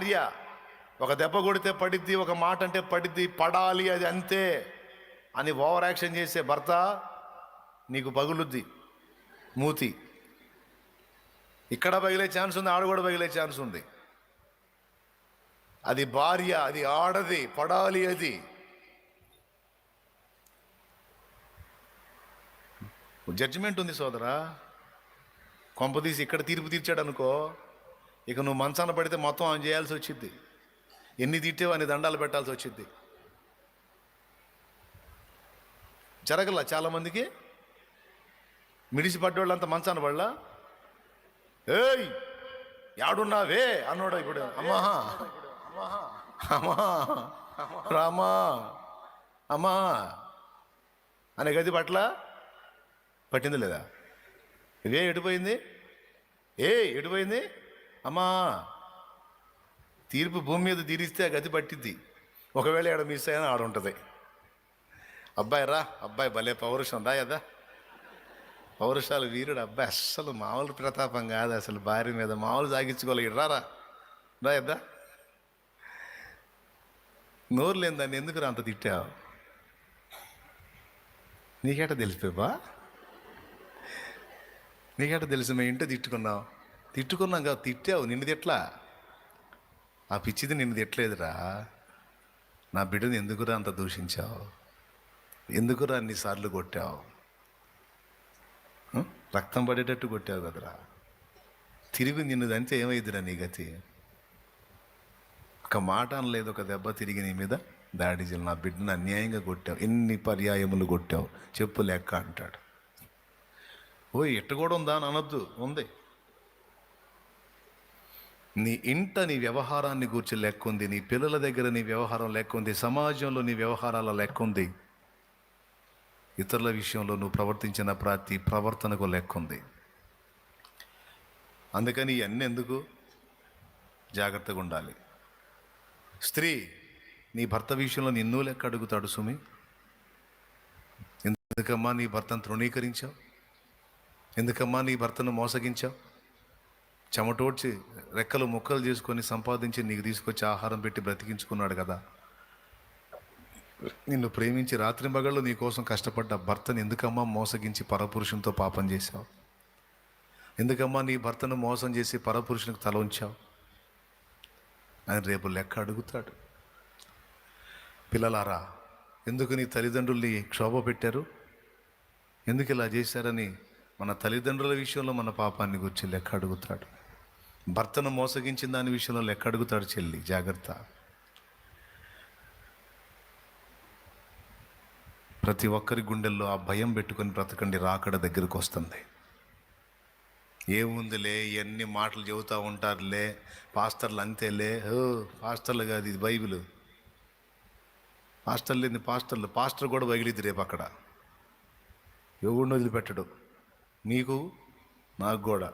భార్య ఒక దెబ్బ కొడితే పడిద్ది, ఒక మాట అంటే పడిద్ది, పడాలి అది అంతే అని ఓవర్ యాక్షన్ చేసే భర్త నీకు పగులుద్ది మూతి. ఇక్కడ పగిలే ఛాన్స్ ఉంది, ఆడ కూడా పగిలే ఛాన్స్ ఉంది. అది భార్య, అది ఆడది, పడాలి అది. జడ్జిమెంట్ ఉంది సోదరా. కొంపదీసి ఇక్కడ తీర్పు తీర్చాడు అనుకో, ఇక నువ్వు మంచాన పడితే మొత్తం ఆమె చేయాల్సి వచ్చింది. ఎన్ని తిట్టేవో అని దండాలు పెట్టాల్సి వచ్చింది. జరగల చాలామందికి. మిడిసిపడ్డోళ్ళంతా మంచాన పడలా. ఏయ్ యాడున్నావే అన్నోడు ఇప్పుడు అమ్మా అమ్మా రామా అమ్మా అనే గది పట్ల పట్టింది లేదా? ఇదే ఎడిపోయింది, ఎడిపోయింది అమ్మా. తీర్పు భూమి మీద తీరిస్తే ఆ గది పట్టిద్ది. ఒకవేళ ఆడ మిస్ అయినా ఆడ ఉంటుంది. అబ్బాయి రా, అబ్బాయి భలే పౌరుషం దా యదా, పౌరుషాలు వీరుడు అబ్బాయి. అస్సలు మామూలు ప్రతాపం కాదు అసలు, భార్య మీద మామూలు సాగించుకోలేడు. రా యద్దా. నోరు లేని దాన్ని ఎందుకు అంత తిట్టావు? నీకేట తెలిసిపోయా? నీకేట తెలుసు? మేము ఇంట్లో తిట్టుకున్నాం కాదు, తిట్టావు. నిన్ను తిట్లా, ఆ పిచ్చిది నిన్ను తిట్టలేదురా. నా బిడ్డను ఎందుకురా అంత దూషించావు? ఎందుకురా అన్నిసార్లు కొట్టావు? రక్తం పడేటట్టు కొట్టావు కదరా. తిరిగి నిన్నుదంతే ఏమైందిరా నీ గతి? ఒక మాట అనలేదు, ఒక దెబ్బ తిరిగి నీ మీద దాడి చేయాలి. నా బిడ్డను అన్యాయంగా కొట్టావు, ఎన్ని పర్యాయములు కొట్టావు చెప్పు లెక్క అంటాడు. ఎట్ట కూడా ఉందా అని అనొద్దు, ఉంది. నీ ఇంట నీ వ్యవహారాన్ని గూర్చి లెక్క ఉంది, నీ పిల్లల దగ్గర నీ వ్యవహారం లెక్క ఉంది, సమాజంలో నీ వ్యవహారాల లెక్క ఉంది, ఇతరుల విషయంలో నువ్వు ప్రవర్తించిన ప్రతి ప్రవర్తనకు లెక్క ఉంది. అందుకని ఇవన్నీ ఎందుకు? జాగ్రత్తగా ఉండాలి. స్త్రీ నీ భర్త విషయంలో నిన్ను లెక్క అడుగుతాడు సుమి. ఎందుకమ్మా నీ భర్తను తృణీకరించావు? ఎందుకమ్మా నీ భర్తను మోసగించావు? చెమటోడ్చి రెక్కలు ముక్కలు చేసుకొని సంపాదించి నీకు తీసుకొచ్చి ఆహారం పెట్టి బ్రతికించుకున్నాడు కదా. నిన్ను ప్రేమించి రాత్రింబగళ్ళు నీ కోసం కష్టపడ్డ భర్తను ఎందుకమ్మా మోసగించి పరపురుషునితో పాపం చేశావు? ఎందుకమ్మా నీ భర్తను మోసం చేసి పరపురుషునికి తల ఉంచావు? ఆయన రేపు లెక్క అడుగుతాడు. పిల్లలారా, ఎందుకు నీ తల్లిదండ్రుల్ని క్షోభ పెట్టారు, ఎందుకు ఇలా చేశారని మన తల్లిదండ్రుల విషయంలో మన పాపాన్ని గురించి లెక్క అడుగుతాడు. భర్తను మోసగించిన దాని విషయంలో లెక్క అడుగుతాడు. చెల్లి జాగ్రత్త. ప్రతి ఒక్కరి గుండెల్లో ఆ భయం పెట్టుకొని బ్రతకండి, రాకడ దగ్గరకు వస్తుంది. ఏముందిలే, ఎన్ని మాటలు చెబుతూ ఉంటారులే, పాస్టర్లు అంతేలే. పాస్టర్లు కాదు, ఇది బైబిల్. పాస్టర్లు ఏంది? పాస్టర్ కూడా పగిలిద్ది రేపు అక్కడ. ఎవడిని వదిలిపెట్టడు, నీకు నాకు కూడా.